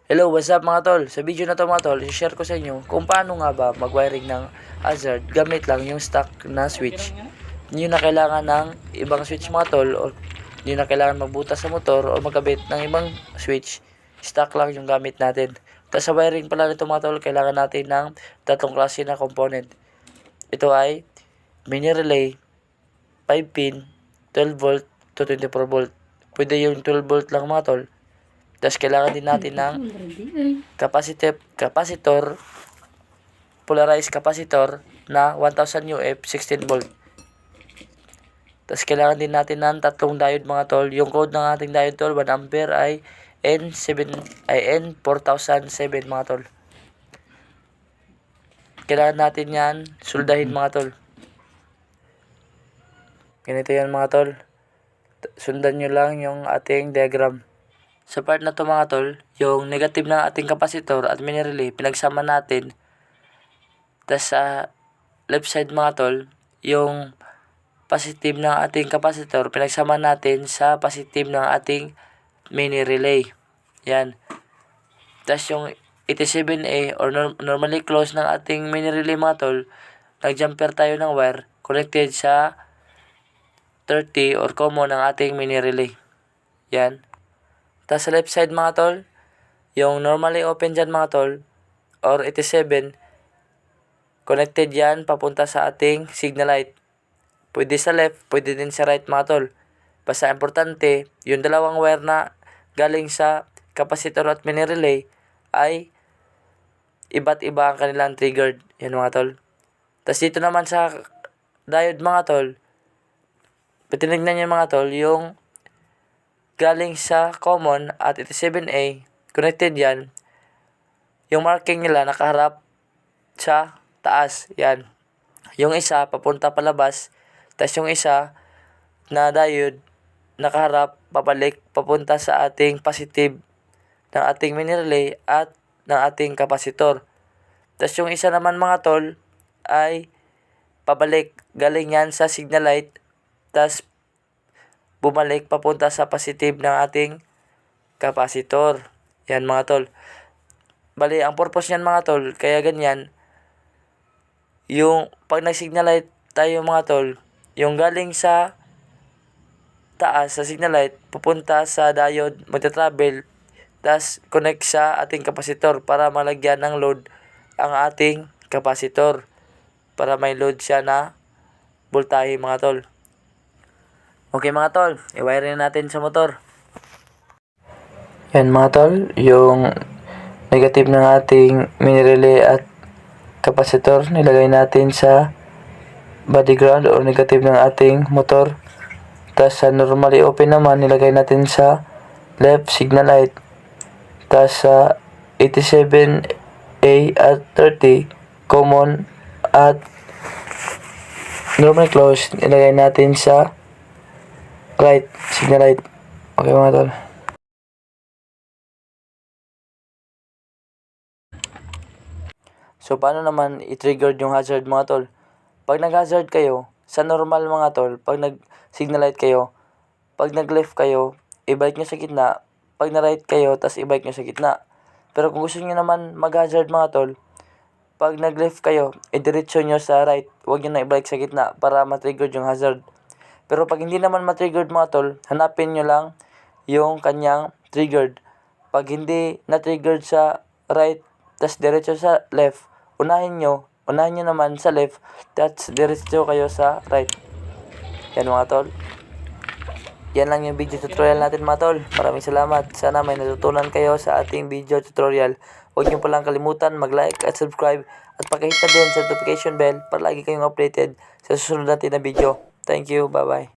Hello, what's up mga tol? Sa video na to mga tol, i-share ko sa inyo kung paano nga ba mag-wiring ng hazard gamit lang yung stock na switch. Hindi na kailangan ng ibang switch mga tol, o hindi na kailangan magbutas sa motor o magkabit ng ibang switch. Stock lang yung gamit natin. Tapos sa wiring pala nito mga tol, kailangan natin ng tatlong klase na component. Ito ay mini relay, 5 pin, 12 volt to 24 volt. Pwede yung 12 volt lang mga tol. Tapos kailangan din natin ng capacitor, polarized capacitor na 1000 UF 16 volt. Tapos kailangan din natin ng tatlong diode mga tol. Yung code ng ating diode tol 1 ampere ay N4007 mga tol. Kailangan natin yan suldahin mga tol. Ganito yan mga tol. Sundan nyo lang yung ating diagram. Sa part na to mga tol, yung negative ng ating capacitor at mini relay, pinagsama natin. Tapos sa left side mga tol, yung positive ng ating capacitor, pinagsama natin sa positive ng ating mini relay. Yan. Tapos yung 87A or normally close ng ating mini relay mga tol, nag-jumper tayo ng wire connected sa 30 or common ng ating mini relay. Yan. Tapos sa left side mga tol, yung normally open dyan mga tol, or 87, connected yan papunta sa ating signal light. Pwede sa left, pwede din sa right mga tol. Basta importante, yung dalawang wire na galing sa capacitor at mini relay ay iba't iba ang kanilang triggered. Yan mga tol. Tapos dito naman sa diode mga tol, patinignan nyo mga tol, yung galing sa common at 87A, connected yan. Yung marking nila nakaharap sa taas. Yan. Yung isa papunta palabas. Tapos yung isa na diode nakaharap pabalik papunta sa ating positive ng ating mini relay at ng ating capacitor. Tapos yung isa naman mga tol ay pabalik. Galing yan sa signal light. Tapos bumalik papunta sa positive ng ating capacitor. Yan mga tol. Bali, ang purpose niyan mga tol, kaya ganyan, yung pag nag-signal light tayo mga tol, yung galing sa taas, sa signal light, pupunta sa diode, magta-travel, tas connect sa ating capacitor para malagyan ng load ang ating capacitor. Para may load siya na voltahe mga tol. Okay mga tol, i-wire na natin sa motor. Yan mga tol, yung negative ng ating mini relay at capacitor nilagay natin sa body ground o negative ng ating motor. Tapos sa normally open naman nilagay natin sa left signal light. Tapos sa 87A at 30 common at normally close nilagay natin sa right signal light. Okay mga tol. So paano naman i-trigger yung hazard mga tol? Pag nag-hazard kayo, sa normal mga tol, pag nag-signal light kayo, pag nag-left kayo, i-bike nyo sa gitna. Pag na-right kayo, tas i-bike nyo sa gitna. Pero kung gusto nyo naman mag-hazard mga tol, pag nag-left kayo, i-diretso nyo sa right. Huwag nyo na i-bike sa gitna para ma-trigger yung hazard. Pero pag hindi naman ma-triggered mga tol, hanapin nyo lang yung kanyang triggered. Pag hindi na-triggered sa right, tas diretso sa left, unahin nyo naman sa left, tas diretso kayo sa right. Yan mga tol. Yan lang yung video tutorial natin mga tol. Maraming salamat. Sana may natutunan kayo sa ating video tutorial. Huwag nyo palang kalimutan mag-like at subscribe at pakihit na din sa notification bell para lagi kayong updated sa susunod natin na video. Thank you. Bye-bye.